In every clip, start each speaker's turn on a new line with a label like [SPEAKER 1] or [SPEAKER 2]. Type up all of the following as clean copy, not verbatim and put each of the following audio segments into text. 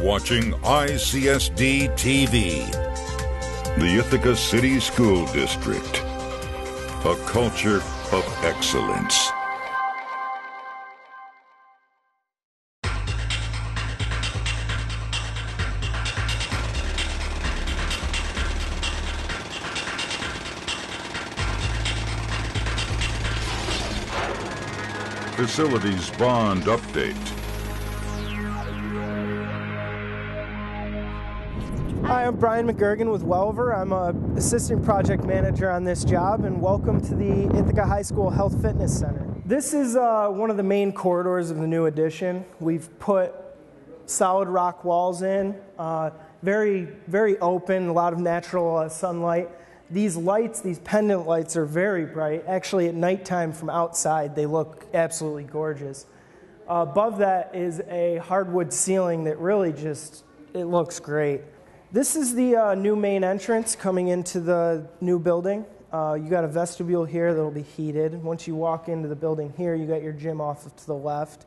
[SPEAKER 1] watching ICSD TV, the Ithaca City School District, a culture of excellence. Facilities Bond Update.
[SPEAKER 2] Hi, I'm Brian McGurgan with Welver. I'm an assistant project manager on this job, and welcome to the Ithaca High School Health Fitness Center. This is one of the main corridors of the new addition. We've put solid rock walls in, very, very open, a lot of natural sunlight. These lights, these pendant lights, are very bright. Actually, at nighttime from outside, they look absolutely gorgeous. Above that is a hardwood ceiling that really just, it looks great. This is the new main entrance coming into the new building. You got a vestibule here that'll be heated. Once you walk into the building here, you got your gym off to the left.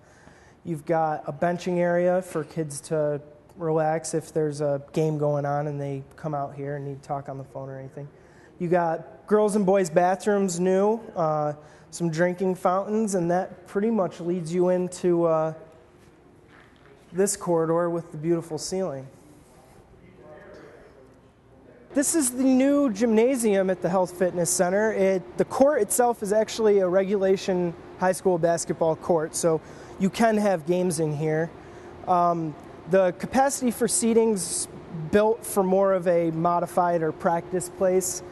[SPEAKER 2] You've got a benching area for kids to relax if there's a game going on and they come out here and need to talk on the phone or anything. You got girls and boys bathrooms new, some drinking fountains, and that pretty much leads you into this corridor with the beautiful ceiling. This is the new gymnasium at the Health Fitness Center. The court itself is actually a regulation high school basketball court, so you can have games in here. The capacity for seating's built for more of a modified or practice place.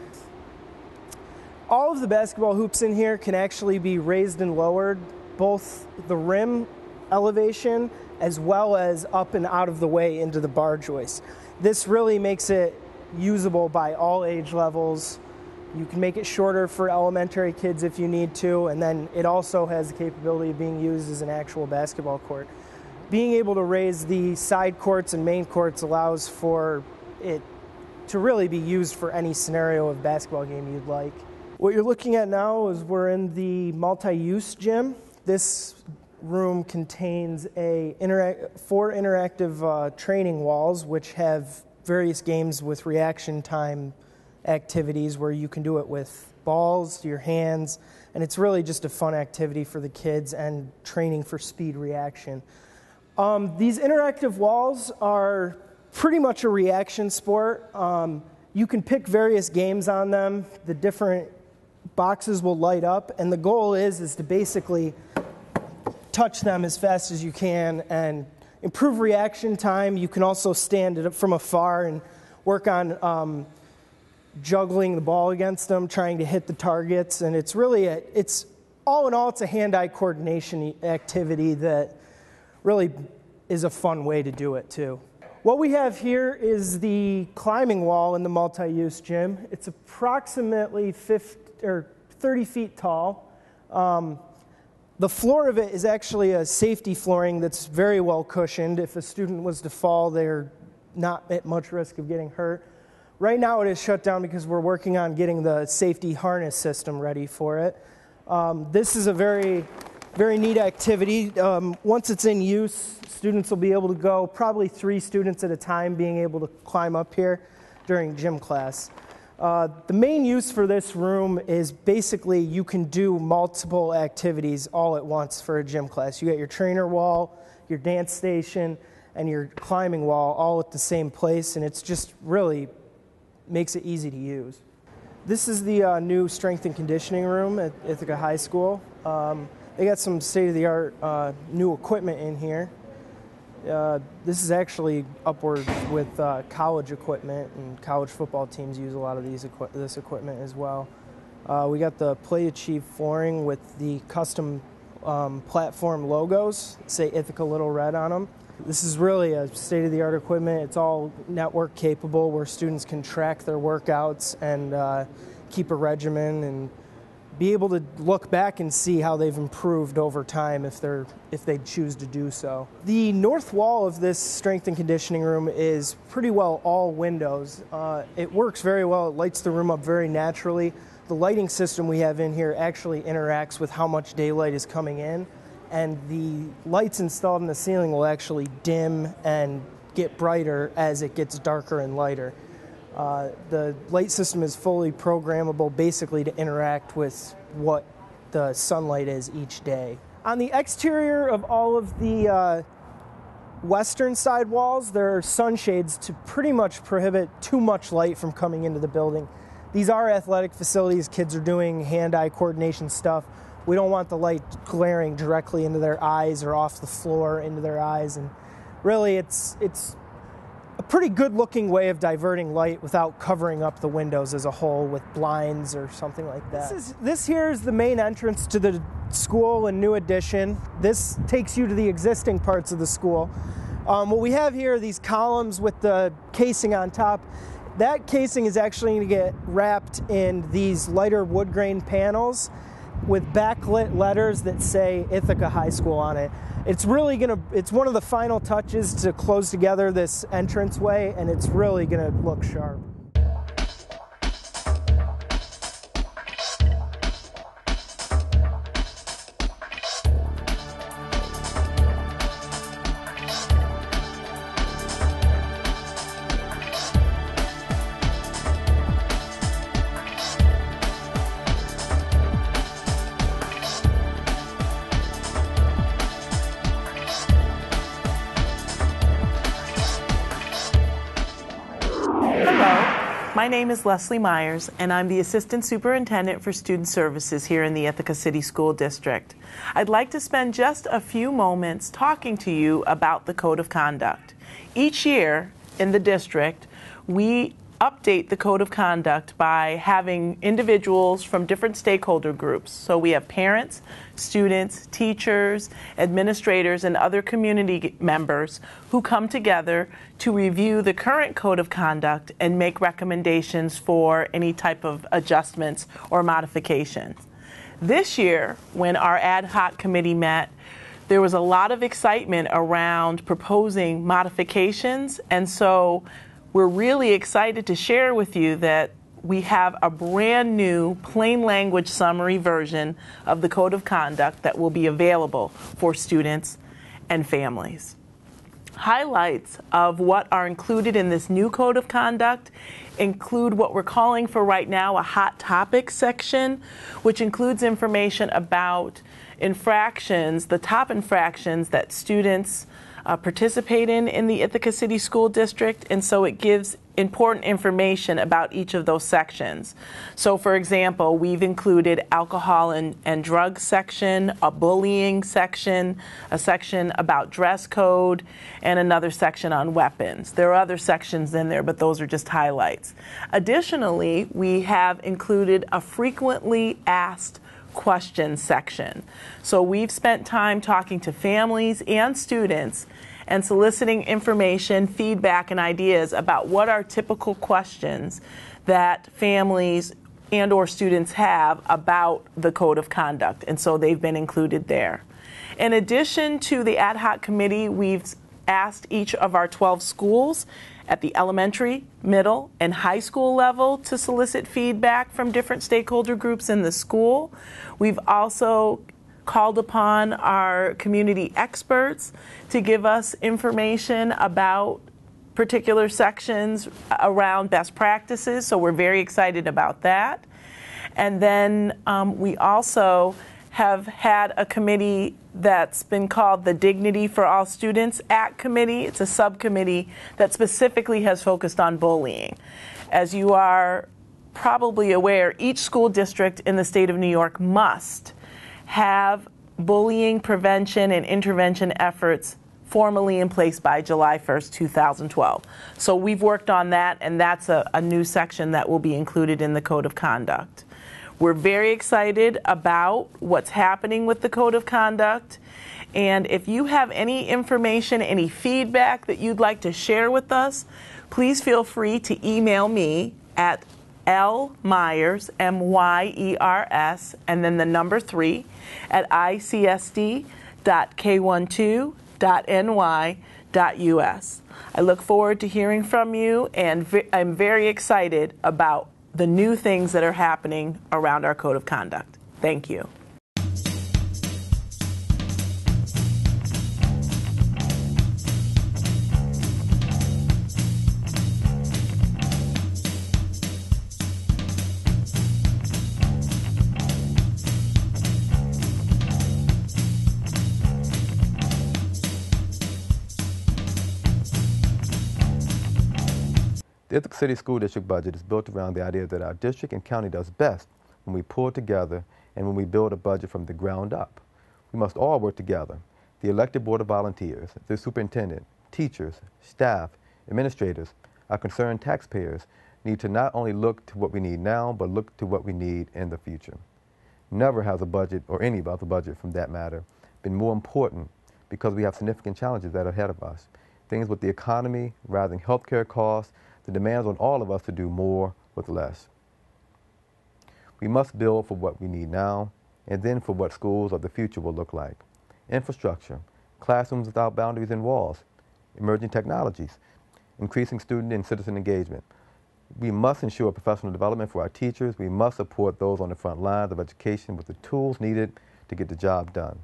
[SPEAKER 2] All of the basketball hoops in here can actually be raised and lowered, both the rim elevation as well as up and out of the way into the bar joist. This really makes it usable by all age levels. You can make it shorter for elementary kids if you need to, and then it also has the capability of being used as an actual basketball court. Being able to raise the side courts and main courts allows for it to really be used for any scenario of basketball game you'd like. What you're looking at now is we're in the multi-use gym. This room contains four interactive training walls, which have various games with reaction time activities where you can do it with balls, your hands, and it's really just a fun activity for the kids and training for speed reaction. These interactive walls are pretty much a reaction sport. You can pick various games on them. The different boxes will light up, and the goal is to basically touch them as fast as you can and improve reaction time. You can also stand it from afar and work on juggling the ball against them, trying to hit the targets, and it's really it's all in all, it's a hand-eye coordination activity that really is a fun way to do it too. What we have here is the climbing wall in the multi-use gym. It's approximately 30 feet tall. The floor of it is actually a safety flooring that's very well cushioned. If a student was to fall, they're not at much risk of getting hurt. Right now it is shut down because we're working on getting the safety harness system ready for it. This is a very, very neat activity. Once it's in use, students will be able to go, probably 3 students at a time, being able to climb up here during gym class. The main use for this room is basically you can do multiple activities all at once for a gym class. You got your trainer wall, your dance station, and your climbing wall all at the same place, and it's just really makes it easy to use. This is the new strength and conditioning room at Ithaca High School. They got some state-of-the-art new equipment in here. This is actually upwards with college equipment, and college football teams use a lot of this equipment as well. We got the Play Achieve flooring with the custom platform logos, say Ithaca Little Red on them. This is really a state-of-the-art equipment. It's all network capable where students can track their workouts and keep a regimen and be able to look back and see how they've improved over time if they choose to do so. The north wall of this strength and conditioning room is pretty well all windows. It works very well. It lights the room up very naturally. The lighting system we have in here actually interacts with how much daylight is coming in, and the lights installed in the ceiling will actually dim and get brighter as it gets darker and lighter. The light system is fully programmable basically to interact with what the sunlight is each day. On the exterior of all of the western side walls, there are sunshades to pretty much prohibit too much light from coming into the building. These are athletic facilities. Kids are doing hand-eye coordination stuff. We don't want the light glaring directly into their eyes or off the floor into their eyes. And really, it's a pretty good-looking way of diverting light without covering up the windows as a whole with blinds or something like that. This here is the main entrance to the school and new addition. This takes you to the existing parts of the school. What we have here are these columns with the casing on top. That casing is actually going to get wrapped in these lighter wood grain panels with backlit letters that say Ithaca High School on it. It's one of the final touches to close together this entranceway, and it's really going to look sharp.
[SPEAKER 3] My name is Leslie Myers, and I'm the Assistant Superintendent for Student Services here in the Ithaca City School District. I'd like to spend just a few moments talking to you about the Code of Conduct. Each year in the district, we update the Code of Conduct by having individuals from different stakeholder groups. So we have parents, students, teachers, administrators, and other community members who come together to review the current Code of Conduct and make recommendations for any type of adjustments or modifications. This year, when our ad hoc committee met, there was a lot of excitement around proposing modifications, and so we're really excited to share with you that we have a brand new plain language summary version of the Code of Conduct that will be available for students and families. Highlights of what are included in this new Code of Conduct include what we're calling for right now a hot topics section, which includes information about infractions, the top infractions that students participate in the Ithaca City School District, and so it gives important information about each of those sections. So for example, we've included alcohol and drug section, a bullying section, a section about dress code, and another section on weapons. There are other sections in there, but those are just highlights. Additionally, we have included a frequently asked questions section. So we've spent time talking to families and students and soliciting information, feedback, and ideas about what are typical questions that families and or students have about the Code of Conduct, and so they've been included there. In addition to the ad hoc committee, we've asked each of our 12 schools at the elementary, middle, and high school level to solicit feedback from different stakeholder groups in the school. We've also called upon our community experts to give us information about particular sections around best practices, so we're very excited about that. And then we also have had a committee that's been called the Dignity for All Students Act Committee. It's a subcommittee that specifically has focused on bullying. As you are probably aware, each school district in the state of New York must have bullying prevention and intervention efforts formally in place by July 1st, 2012. So we've worked on that, and that's a new section that will be included in the Code of Conduct. We're very excited about what's happening with the Code of Conduct, and if you have any information, any feedback that you'd like to share with us, please feel free to email me at lmyers, M-Y-E-R-S, and then the number 3, at icsd.k12.ny.us. I look forward to hearing from you, and I'm very excited about the new things that are happening around our Code of Conduct. Thank you.
[SPEAKER 4] The Ithaca City School District budget is built around the idea that our district and county does best when we pull together and when we build a budget from the ground up. We must all work together. The elected board of volunteers, the superintendent, teachers, staff, administrators, our concerned taxpayers need to not only look to what we need now, but look to what we need in the future. Never has a budget, or any about the budget from that matter, been more important because we have significant challenges that are ahead of us. Things with the economy, rising healthcare costs, the demands on all of us to do more with less. We must build for what we need now, and then for what schools of the future will look like. Infrastructure, classrooms without boundaries and walls, emerging technologies, increasing student and citizen engagement. We must ensure professional development for our teachers. We must support those on the front lines of education with the tools needed to get the job done.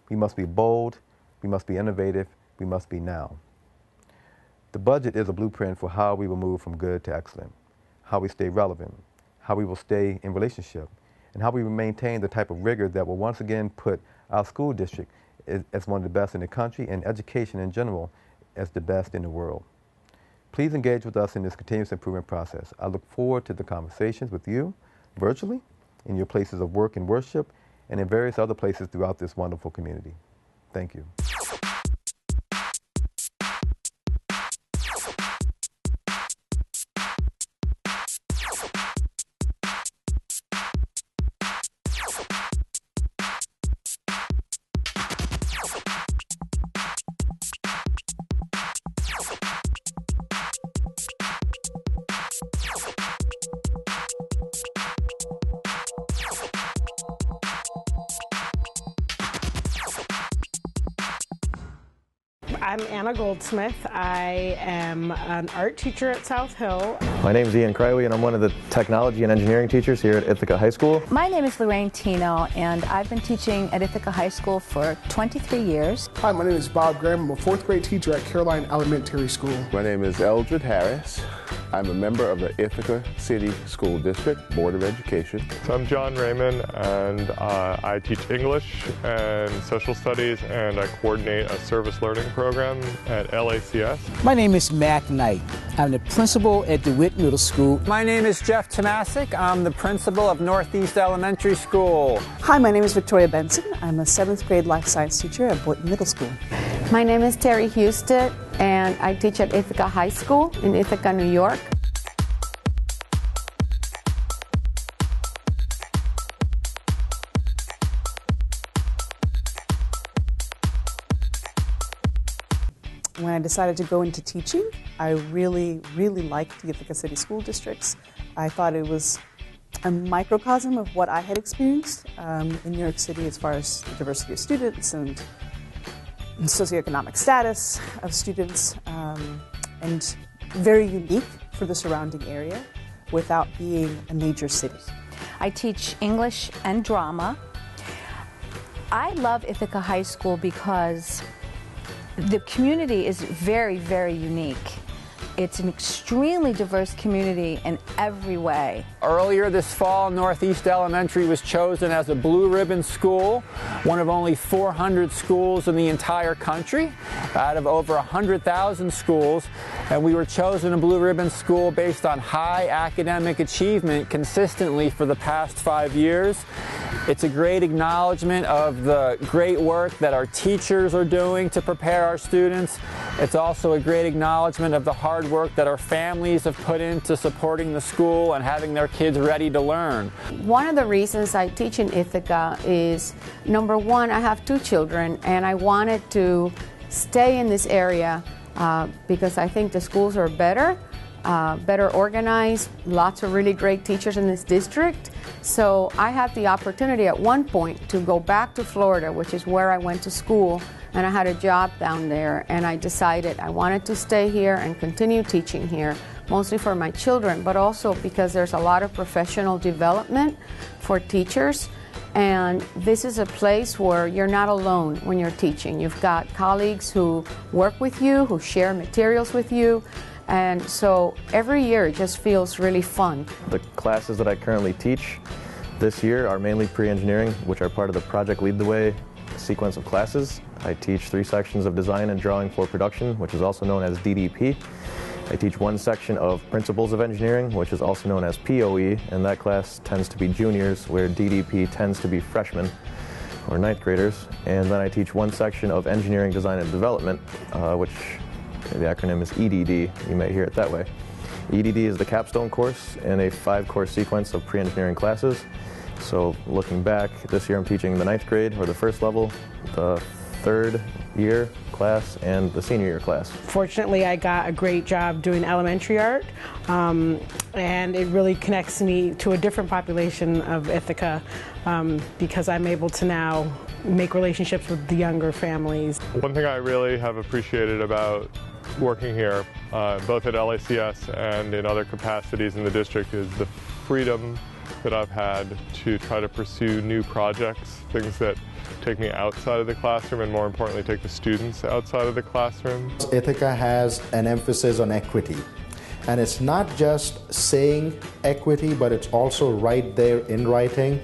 [SPEAKER 4] We must be bold, we must be innovative, we must be now. The budget is a blueprint for how we will move from good to excellent, how we stay relevant, how we will stay in relationship, and how we will maintain the type of rigor that will once again put our school district as one of the best in the country and education in general as the best in the world. Please engage with us in this continuous improvement process. I look forward to the conversations with you virtually, in your places of work and worship, and in various other places throughout this wonderful community. Thank you.
[SPEAKER 5] I'm Anna Goldsmith. I am an art teacher at South Hill.
[SPEAKER 6] My name is Ian Criley, and I'm one of the technology and engineering teachers here at Ithaca High School.
[SPEAKER 7] My name is Lorraine Tino, and I've been teaching at Ithaca High School for 23 years.
[SPEAKER 8] Hi, my name is Bob Graham. I'm a fourth grade teacher at Caroline Elementary School.
[SPEAKER 9] My name is Eldred Harris. I'm a member of the Ithaca City School District Board of Education.
[SPEAKER 10] So I'm John Raymond, and I teach English and social studies, and I coordinate a service learning program at LACS.
[SPEAKER 11] My name is Mac Knight. I'm the principal at DeWitt Middle School.
[SPEAKER 12] My name is Jeff Tomasic. I'm the principal of Northeast Elementary School.
[SPEAKER 13] Hi, my name is Victoria Benson. I'm a 7th grade life science teacher at Boynton Middle School.
[SPEAKER 14] My name is Terry Houston, and I teach at Ithaca High School in Ithaca, New York.
[SPEAKER 13] When I decided to go into teaching, I really liked the Ithaca City School Districts. I thought it was a microcosm of what I had experienced in New York City as far as the diversity of students and socioeconomic status of students, and very unique for the surrounding area without being a major city.
[SPEAKER 7] I teach English and drama. I love Ithaca High School because the community is very, very unique. It's an extremely diverse community in every way.
[SPEAKER 12] Earlier this fall, Northeast Elementary was chosen as a Blue Ribbon school, one of only 400 schools in the entire country, out of over 100,000 schools, and we were chosen a Blue Ribbon school based on high academic achievement consistently for the past 5 years. It's a great acknowledgement of the great work that our teachers are doing to prepare our students. It's also a great acknowledgement of the hard work that our families have put into supporting the school and having their kids ready to learn.
[SPEAKER 14] One of the reasons I teach in Ithaca is, number one, I have 2 children, and I wanted to stay in this area because I think the schools are better organized, lots of really great teachers in this district. So I had the opportunity at one point to go back to Florida, which is where I went to school, and I had a job down there, and I decided I wanted to stay here and continue teaching here, mostly for my children, but also because there's a lot of professional development for teachers. And this is a place where you're not alone when you're teaching. You've got colleagues who work with you, who share materials with you. And so every year it just feels really fun.
[SPEAKER 6] The classes that I currently teach this year are mainly pre-engineering, which are part of the Project Lead the Way sequence of classes. I teach 3 sections of design and drawing for production, which is also known as DDP. I teach one section of Principles of Engineering, which is also known as POE, and that class tends to be juniors, where DDP tends to be freshmen or ninth graders. And then I teach one section of Engineering Design and Development, which the acronym is EDD. You may hear it that way. EDD is the capstone course in a 5-course sequence of pre-engineering classes. So looking back, this year I'm teaching the 9th grade, or the first level, the 3rd year class, and the senior year class.
[SPEAKER 5] Fortunately, I got a great job doing elementary art, and it really connects me to a different population of Ithaca because I'm able to now make relationships with the younger families.
[SPEAKER 10] One thing I really have appreciated about working here, both at LACS and in other capacities in the district, is the freedom that I've had to try to pursue new projects, things that take me outside of the classroom and, more importantly, take the students outside of the classroom.
[SPEAKER 15] Ithaca has an emphasis on equity, and it's not just saying equity, but it's also right there in writing,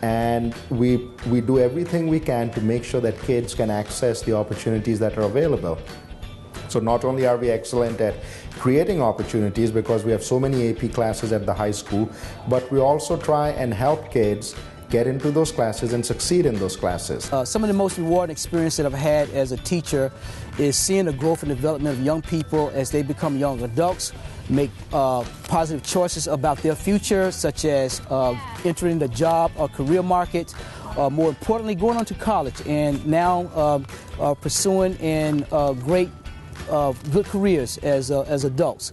[SPEAKER 15] and we do everything we can to make sure that kids can access the opportunities that are available. So not only are we excellent at creating opportunities because we have so many AP classes at the high school, but we also try and help kids get into those classes and succeed in those classes.
[SPEAKER 11] Some of the most rewarding experience that I've had as a teacher is seeing the growth and development of young people as they become young adults, make positive choices about their future, such as entering the job or career market, more importantly going on to college and now pursuing in great good careers as adults.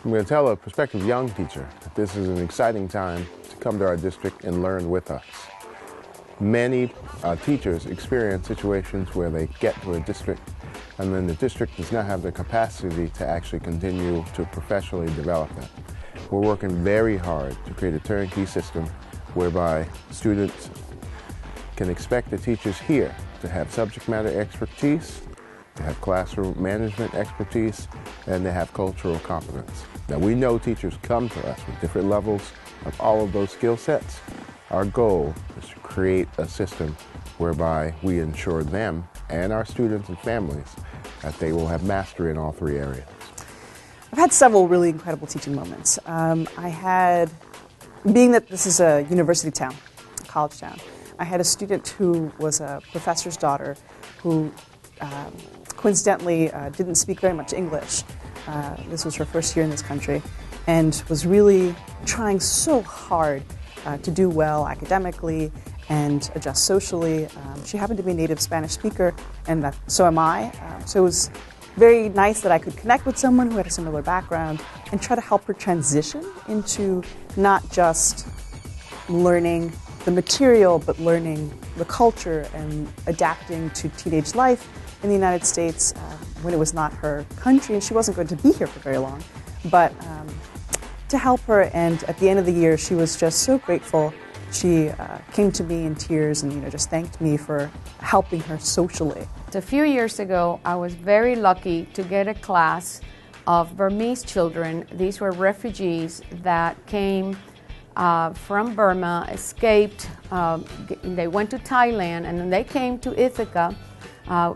[SPEAKER 9] I'm going to tell a prospective young teacher that this is an exciting time to come to our district and learn with us. Many teachers experience situations where they get to a district and then the district does not have the capacity to actually continue to professionally develop them. We're working very hard to create a turnkey system whereby students can expect the teachers here to have subject matter expertise, to have classroom management expertise, and to have cultural competence. Now, we know teachers come to us with different levels of all of those skill sets. Our goal is to create a system whereby we ensure them and our students and families that they will have mastery in all 3 areas.
[SPEAKER 13] I've had several really incredible teaching moments. Being that this is a university town, a college town, I had a student who was a professor's daughter who coincidentally didn't speak very much English. This was her first year in this country and was really trying so hard to do well academically and adjust socially. She happened to be a native Spanish speaker, and so am I. So it was very nice that I could connect with someone who had a similar background and try to help her transition into not just learning the material, but learning the culture and adapting to teenage life in the United States when it was not her country and she wasn't going to be here for very long. But to help her, and at the end of the year, she was just so grateful. She came to me in tears and just thanked me for helping her socially.
[SPEAKER 14] A few years ago, I was very lucky to get a class of Burmese children. These were refugees that came from Burma, escaped, they went to Thailand, and then they came to Ithaca,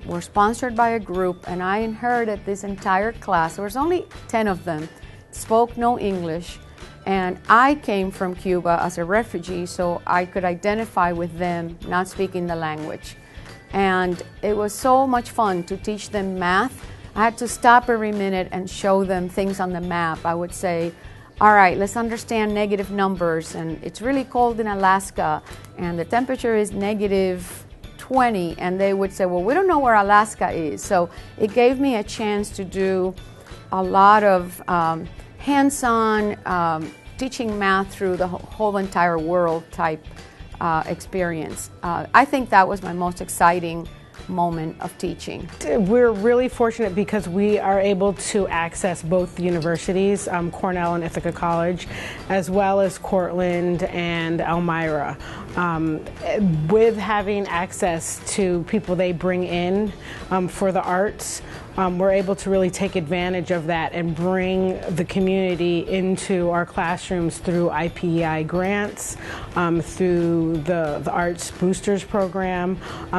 [SPEAKER 14] were sponsored by a group, and I inherited this entire class. There was only 10 of them, spoke no English, and I came from Cuba as a refugee, so I could identify with them not speaking the language. And it was so much fun to teach them math. I had to stop every minute and show them things on the map. I would say, all right, let's understand negative numbers, and it's really cold in Alaska, and the temperature is -20, and they would say, well, we don't know where Alaska is. So it gave me a chance to do a lot of hands-on teaching math through the whole entire world type experience. I think that was my most exciting moment of teaching.
[SPEAKER 5] We're really fortunate because we are able to access both the universities, Cornell and Ithaca College, as well as Cortland and Elmira. With having access to people they bring in for the arts, we're able to really take advantage of that and bring the community into our classrooms through IPEI grants, through the Arts Boosters program.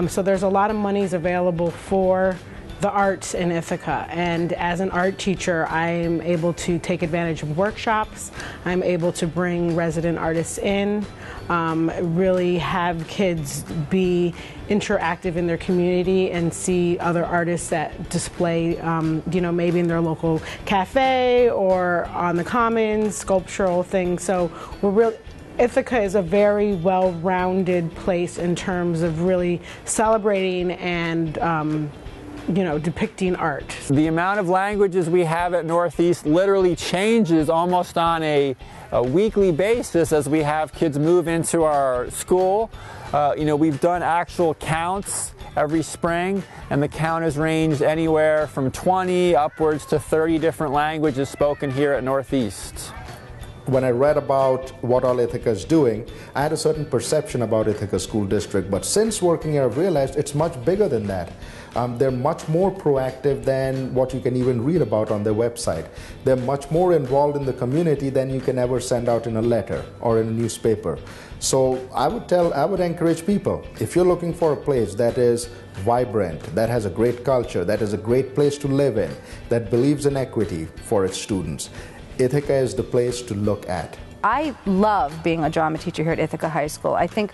[SPEAKER 5] So there's a lot of monies available for the arts in Ithaca, and as an art teacher I'm able to take advantage of workshops. I'm able to bring resident artists in, really have kids be interactive in their community and see other artists that display, you know, maybe in their local cafe or on the commons, sculptural things. So we're really, Ithaca is a very well-rounded place in terms of really celebrating and you know, depicting art.
[SPEAKER 12] The amount of languages we have at Northeast literally changes almost on a weekly basis as we have kids move into our school. You know, we've done actual counts every spring, and the count has ranged anywhere from 20 upwards to 30 different languages spoken here at Northeast.
[SPEAKER 15] When I read about what all Ithaca is doing, I had a certain perception about Ithaca School District, but since working here I've realized it's much bigger than that. They're much more proactive than what you can even read about on their website. They're much more involved in the community than you can ever send out in a letter or in a newspaper. So I would encourage people, if you're looking for a place that is vibrant, that has a great culture, that is a great place to live in, that believes in equity for its students, Ithaca is the place to look at.
[SPEAKER 7] I love being a drama teacher here at Ithaca High School. I think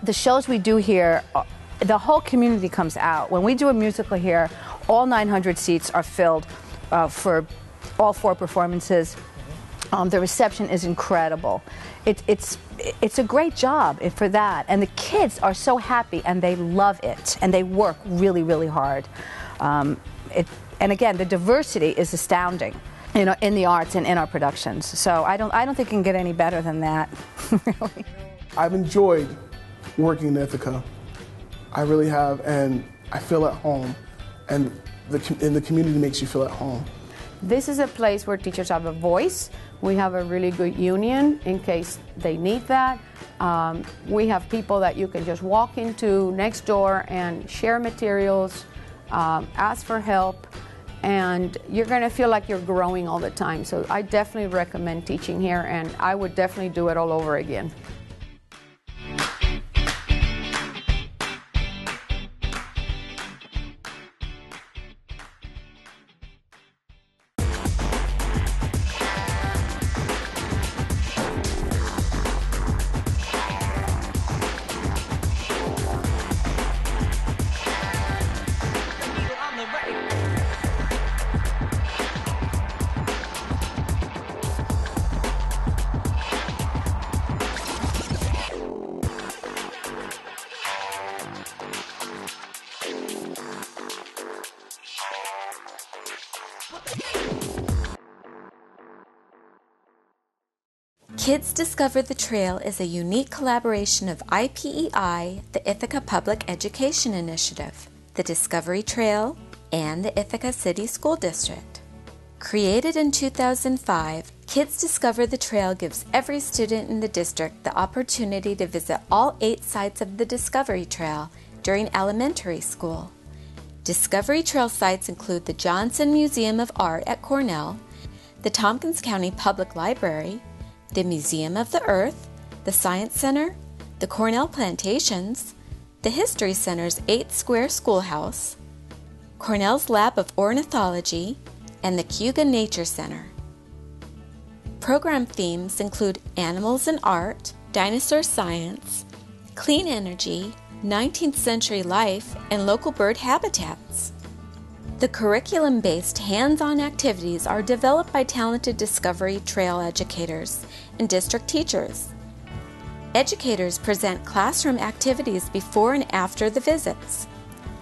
[SPEAKER 7] the shows we do here, the whole community comes out. When we do a musical here, all 900 seats are filled for all 4 performances. The reception is incredible. It's a great job for that, and the kids are so happy and they love it, and they work really, really hard. And again, the diversity is astounding, you know, in the arts and in our productions. So I don't think it can get any better than that. Really.
[SPEAKER 8] I've enjoyed working in Ithaca. I really have, and I feel at home, and the community makes you feel at home.
[SPEAKER 14] This is a place where teachers have a voice. We have a really good union in case they need that. We have people that you can just walk into next door and share materials, ask for help, and you're going to feel like you're growing all the time. So I definitely recommend teaching here, and I would definitely do it all over again.
[SPEAKER 16] Kids Discover the Trail is a unique collaboration of IPEI, the Ithaca Public Education Initiative, the Discovery Trail, and the Ithaca City School District. Created in 2005, Kids Discover the Trail gives every student in the district the opportunity to visit all 8 sites of the Discovery Trail during elementary school. Discovery Trail sites include the Johnson Museum of Art at Cornell, the Tompkins County Public Library, the Museum of the Earth, the Science Center, the Cornell Plantations, the History Center's 8 Square Schoolhouse, Cornell's Lab of Ornithology, and the Cayuga Nature Center. Program themes include animals and art, dinosaur science, clean energy, 19th century life, and local bird habitats. The curriculum-based hands-on activities are developed by talented Discovery Trail educators and district teachers. Educators present classroom activities before and after the visits.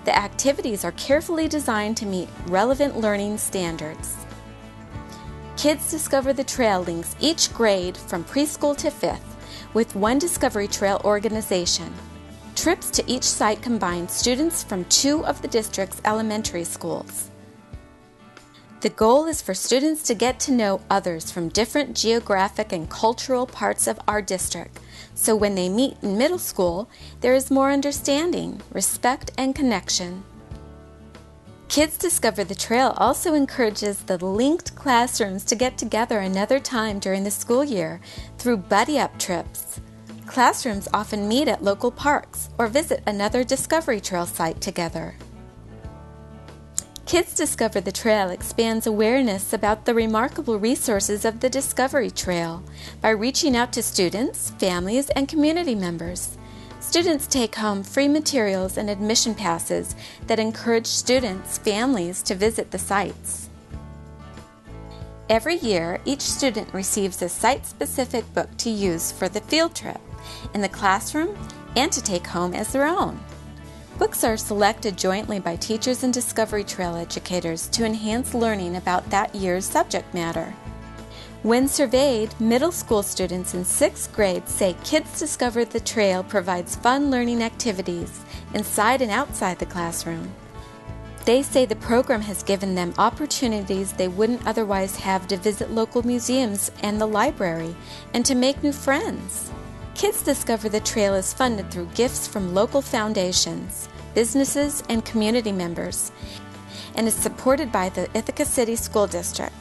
[SPEAKER 16] The activities are carefully designed to meet relevant learning standards. Kids Discover the Trail links each grade from preschool to 5th with one Discovery Trail organization. Trips to each site combine students from 2 of the district's elementary schools. The goal is for students to get to know others from different geographic and cultural parts of our district, so when they meet in middle school, there is more understanding, respect, and connection. Kids Discover the Trail also encourages the linked classrooms to get together another time during the school year through buddy-up trips. Classrooms often meet at local parks or visit another Discovery Trail site together. Kids Discover the Trail expands awareness about the remarkable resources of the Discovery Trail by reaching out to students, families, and community members. Students take home free materials and admission passes that encourage students' families to visit the sites. Every year, each student receives a site-specific book to use for the field trip, in the classroom, and to take home as their own. Books are selected jointly by teachers and Discovery Trail educators to enhance learning about that year's subject matter. When surveyed, middle school students in 6th grade say Kids Discover the Trail provides fun learning activities inside and outside the classroom. They say the program has given them opportunities they wouldn't otherwise have to visit local museums and the library and to make new friends. Kids Discover the Trail is funded through gifts from local foundations, businesses, and community members, and is supported by the Ithaca City School District.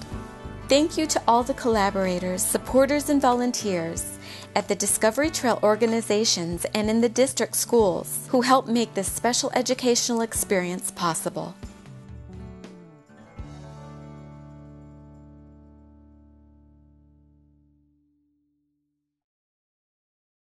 [SPEAKER 16] Thank you to all the collaborators, supporters, and volunteers at the Discovery Trail organizations and in the district schools who help make this special educational experience possible.